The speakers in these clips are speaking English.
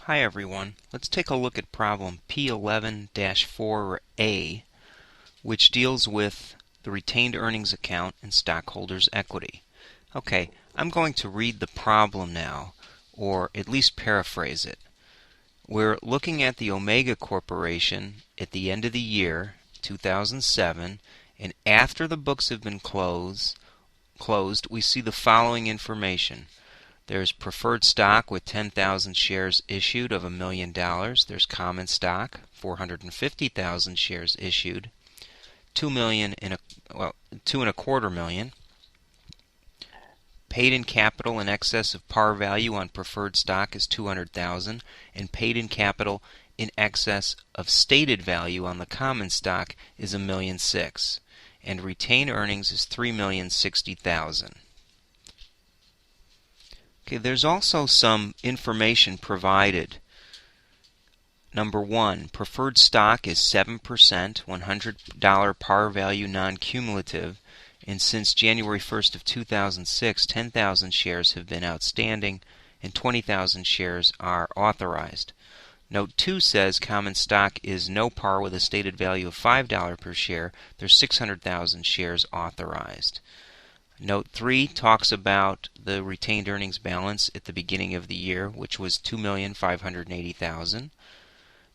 Hi everyone. Let's take a look at problem P11-4A, which deals with the retained earnings account and stockholders' equity. Okay, I'm going to read the problem now, or at least paraphrase it. We're looking at the Omega Corporation at the end of the year, 2007, and after the books have been closed, we see the following information. There's preferred stock with 10,000 shares issued of $1 million. There's common stock, 450,000 shares issued, 2.25 million. Paid in capital in excess of par value on preferred stock is 200,000, and paid in capital in excess of stated value on the common stock is $1.6 million, and retained earnings is $3,060,000. Okay, there's also some information provided. Number one, preferred stock is 7%, $100 par value non-cumulative, and since January 1st of 2006, 10,000 shares have been outstanding and 20,000 shares are authorized. Note 2 says common stock is no par with a stated value of $5 per share. There's 600,000 shares authorized. Note 3 talks about the retained earnings balance at the beginning of the year, which was $2,580,000.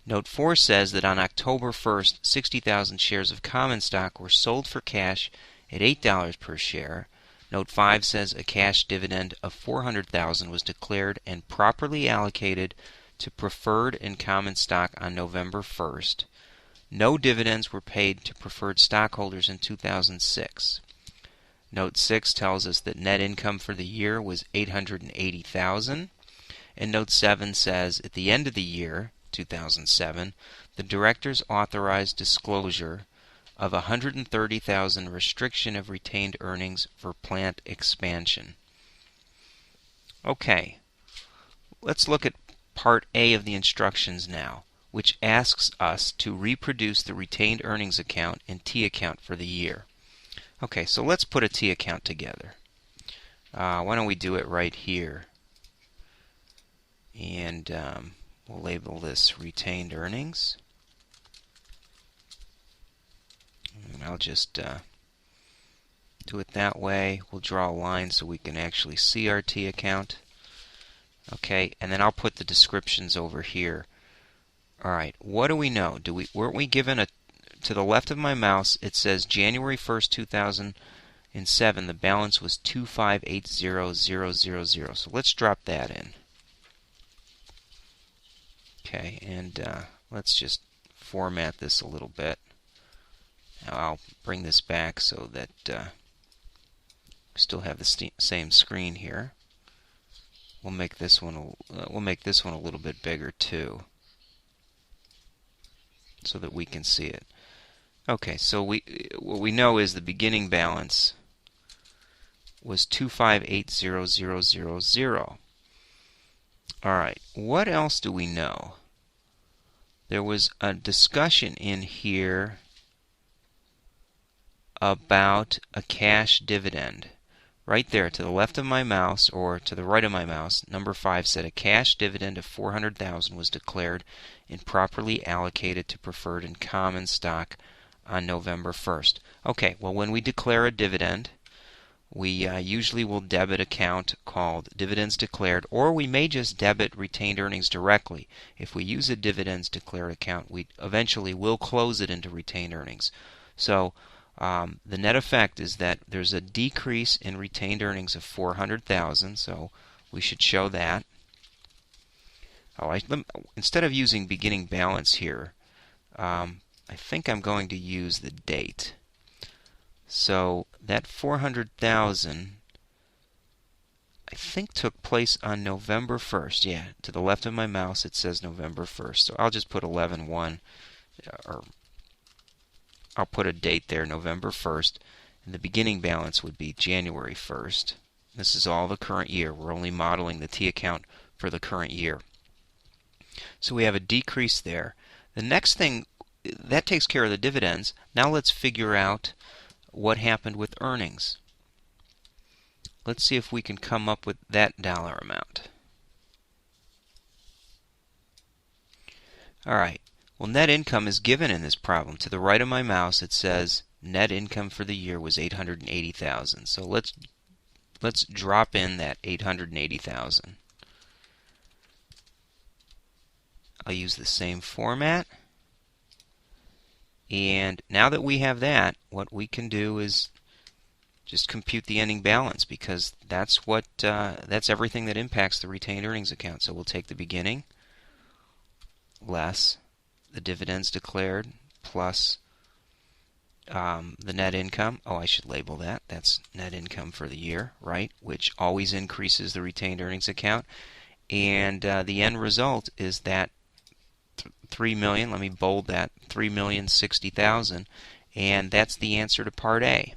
Note 4 says that on October 1st, 60,000 shares of common stock were sold for cash at $8 per share. Note 5 says a cash dividend of $400,000 was declared and properly allocated to preferred and common stock on November 1st. No dividends were paid to preferred stockholders in 2006. Note 6 tells us that net income for the year was $880,000. And Note 7 says at the end of the year, 2007, the directors authorized disclosure of $130,000 restriction of retained earnings for plant expansion. Okay, let's look at Part A of the instructions now, which asks us to reproduce the retained earnings account and T account for the year. Okay, so let's put a T account together. Why don't we do it right here? And we'll label this retained earnings. And I'll just do it that way. We'll draw a line so we can actually see our T account. Okay, and then I'll put the descriptions over here. Alright, what do we know? Weren't we given to the left of my mouse, it says January 1st, 2007, the balance was 2580000. So let's drop that in. Okay, and let's just format this a little bit. Now I'll bring this back so that we still have the same screen here. We'll make this one a little bit bigger too, so that we can see it. Okay, so what we know is the beginning balance was 2580000. Alright, what else do we know? There was a discussion in here about a cash dividend. Right there, to the left of my mouse, or to the right of my mouse, number 5 said a cash dividend of $400,000 was declared and properly allocated to preferred and common stock on November 1st. Okay, well, when we declare a dividend, we usually will debit account called dividends declared, or we may just debit retained earnings directly. If we use a dividends declared account, we eventually will close it into retained earnings. So the net effect is that there's a decrease in retained earnings of $400,000, so we should show that. Instead of using beginning balance here, I think I'm going to use the date. So that 400,000 I think took place on November 1st. Yeah, to the left of my mouse it says November 1st. So I'll just put 11/1, or I'll put a date there, November 1st, and the beginning balance would be January 1st. This is all the current year. We're only modeling the T account for the current year. So we have a decrease there. The next thing, that takes care of the dividends. Now let's figure out what happened with earnings. Let's see if we can come up with that dollar amount. All right. Well, net income is given in this problem. To the right of my mouse, it says net income for the year was $880,000. So let's drop in that $880,000. I'll use the same format. And now that we have that, what we can do is just compute the ending balance, because that's everything that impacts the retained earnings account. So we'll take the beginning less the dividends declared plus the net income. Oh, I should label that. That's net income for the year, right? Which always increases the retained earnings account. And the end result is that 3 million. Let me bold that. 3,060,000, and that's the answer to Part A.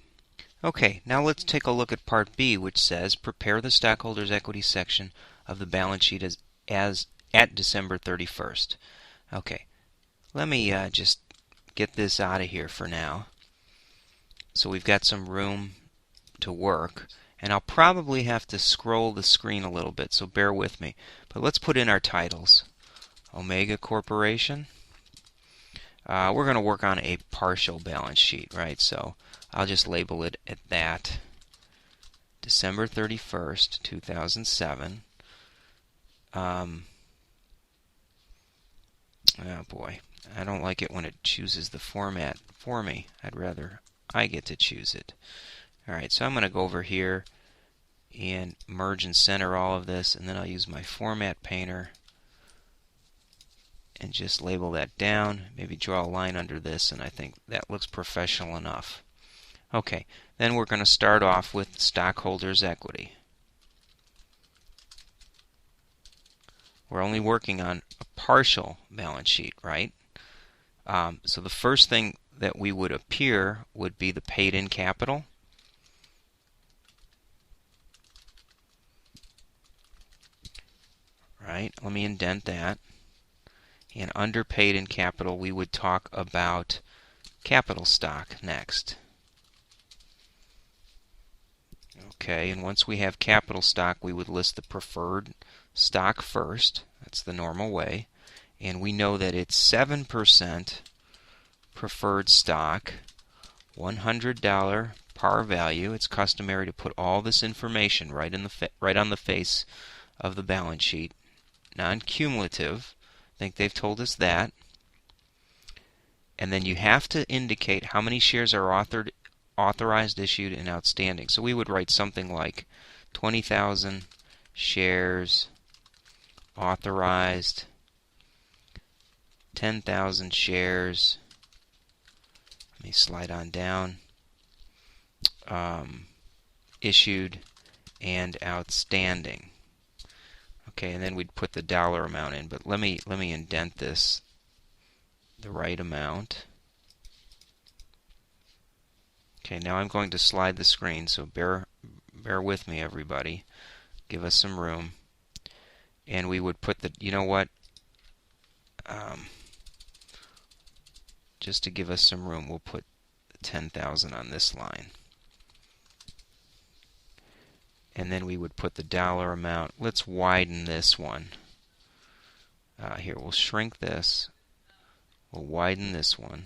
Okay, now let's take a look at Part B, which says prepare the stockholders' equity section of the balance sheet as at December 31st. Okay, let me just get this out of here for now, so we've got some room to work. And I'll probably have to scroll the screen a little bit, so bear with me. But let's put in our titles. Omega Corporation. We're going to work on a partial balance sheet, right? So I'll just label it at that. December 31st, 2007. Oh boy, I don't like it when it chooses the format for me. I'd rather I get to choose it. Alright, so I'm going to go over here and merge and center all of this, and then I'll use my format painter and just label that down, maybe draw a line under this, and I think that looks professional enough. Okay, then we're going to start off with stockholders' equity. We're only working on a partial balance sheet, right? So the first thing that we would appear would be the paid-in capital. Right, let me indent that. And under paid-in capital, we would talk about capital stock next. Okay, and once we have capital stock, we would list the preferred stock first. That's the normal way. And we know that it's 7% preferred stock, $100 par value. It's customary to put all this information right on the face of the balance sheet. Non-cumulative. I think they've told us that. And then you have to indicate how many shares are authorized, issued, and outstanding. So we would write something like 20,000 shares authorized, 10,000 shares. Let me slide on down. Issued and outstanding. Okay, and then we'd put the dollar amount in, but let me indent this the right amount. Okay, now I'm going to slide the screen, so bear with me, everybody. Give us some room. And we would put the, you know what? Just to give us some room, we'll put 10,000 on this line. And then we would put the dollar amount. Let's widen this one. Here, we'll shrink this. We'll widen this one.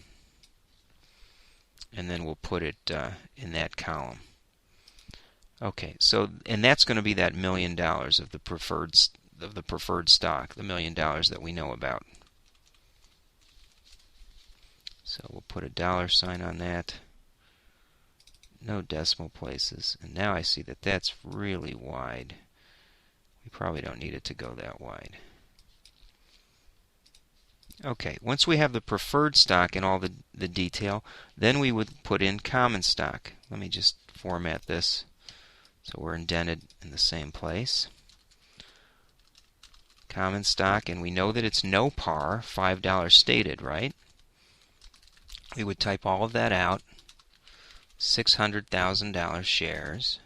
And then we'll put it in that column. Okay, so, and that's going to be that $1 million of the preferred stock, the $1 million that we know about. So we'll put a dollar sign on that. No decimal places. And now I see that that's really wide. We probably don't need it to go that wide. Okay, once we have the preferred stock and all the detail, then we would put in common stock. Let me just format this so we're indented in the same place. Common stock, and we know that it's no par, $5 stated, right? We would type all of that out. $600,000 shares.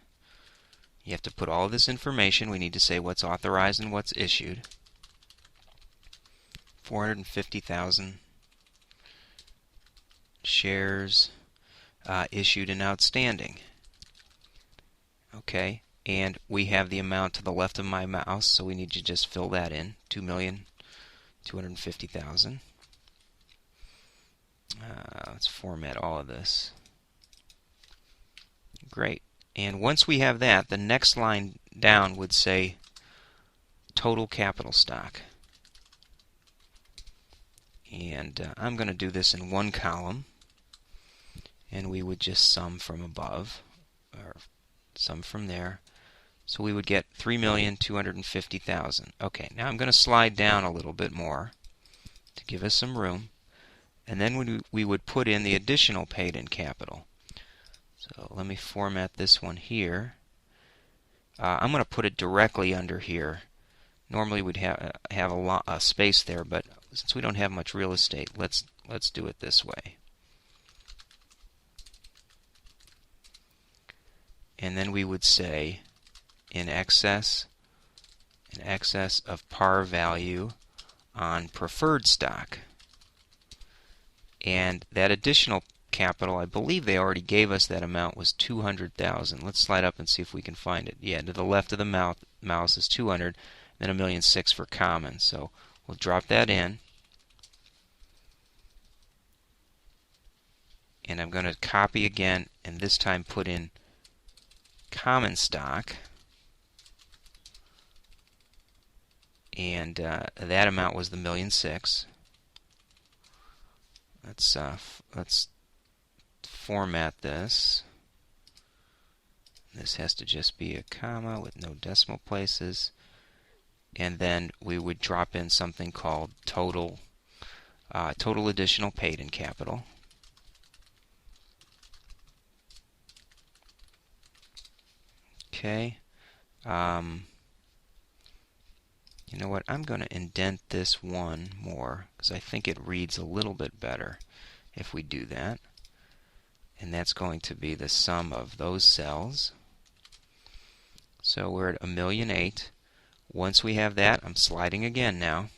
You have to put all of this information. We need to say what's authorized and what's issued. 450,000 shares issued and outstanding. Okay, and we have the amount to the left of my mouse, so we need to just fill that in. 250,000. Let's format all of this. Great. And once we have that, the next line down would say total capital stock. And I'm going to do this in one column, and we would just sum from above, or sum from there. So we would get 3,250,000. Okay, now I'm going to slide down a little bit more to give us some room, and then we would put in the additional paid-in capital. So let me format this one here. I'm going to put it directly under here. Normally we'd have a space there, but since we don't have much real estate, let's do it this way. And then we would say in excess of par value on preferred stock. And that additional capital, I believe they already gave us that amount, was 200,000. Let's slide up and see if we can find it. Yeah, to the left of the mouse is 200, then 1,000,006 for common. So we'll drop that in. And I'm going to copy again, and this time put in common stock. And that amount was the 1,000,006. Let's format this. This has to just be a comma with no decimal places. And then we would drop in something called total additional paid-in capital. Okay. You know what? I'm going to indent this one more because I think it reads a little bit better if we do that. And that's going to be the sum of those cells. So we're at 1,000,008. Once we have that, I'm sliding again now.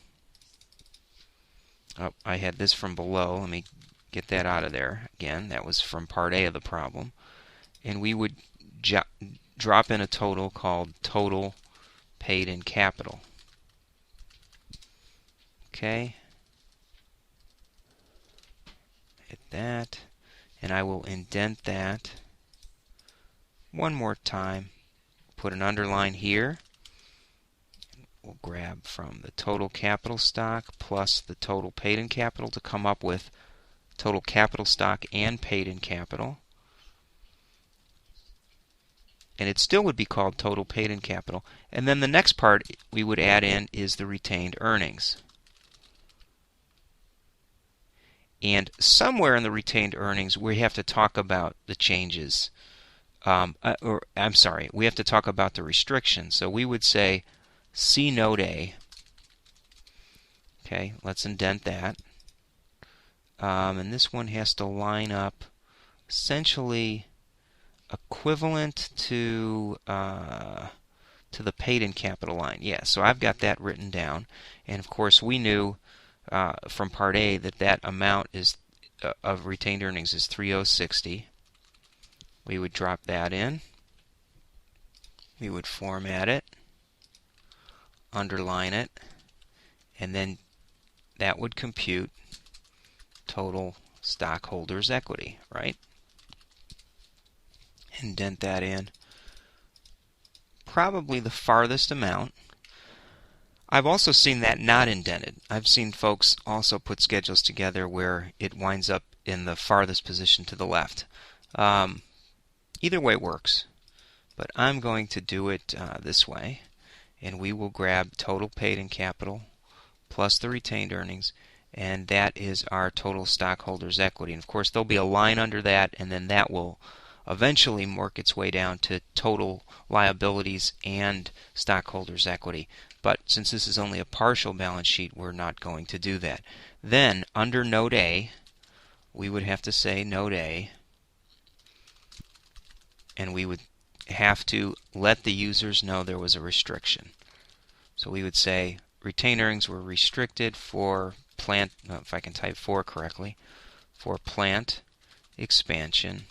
Oh, I had this from below. Let me get that out of there again. That was from part A of the problem. And we would drop in a total called total paid-in capital. Okay. Hit that. And I will indent that one more time. Put an underline here. We'll grab from the total capital stock plus the total paid-in capital to come up with total capital stock and paid-in capital. And it still would be called total paid-in capital. And then the next part we would add in is the retained earnings. And somewhere in the retained earnings, we have to talk about the changes. We have to talk about the restrictions. So we would say, see Note A. Okay, let's indent that. And this one has to line up essentially equivalent to the paid-in capital line. Yeah, so I've got that written down. And of course, we knew from Part A that amount is of retained earnings is 3,060. We would drop that in. We would format it, underline it, and then that would compute total stockholders' equity, right? Indent that in. Probably the farthest amount. I've also seen that not indented. I've seen folks also put schedules together where it winds up in the farthest position to the left. Either way works, but I'm going to do it this way, and we will grab total paid-in capital plus the retained earnings, and that is our total stockholders' equity. And of course, there'll be a line under that, and then that will eventually work its way down to total liabilities and stockholders' equity. But since this is only a partial balance sheet, we're not going to do that. Then, under Note A, we would have to say Note A, and we would have to let the users know there was a restriction. So we would say retained earnings were restricted for plant, if I can type 4 correctly, for plant expansion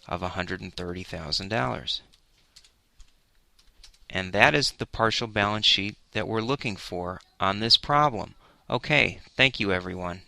of $130,000. And that is the partial balance sheet that we're looking for on this problem. Okay, thank you everyone.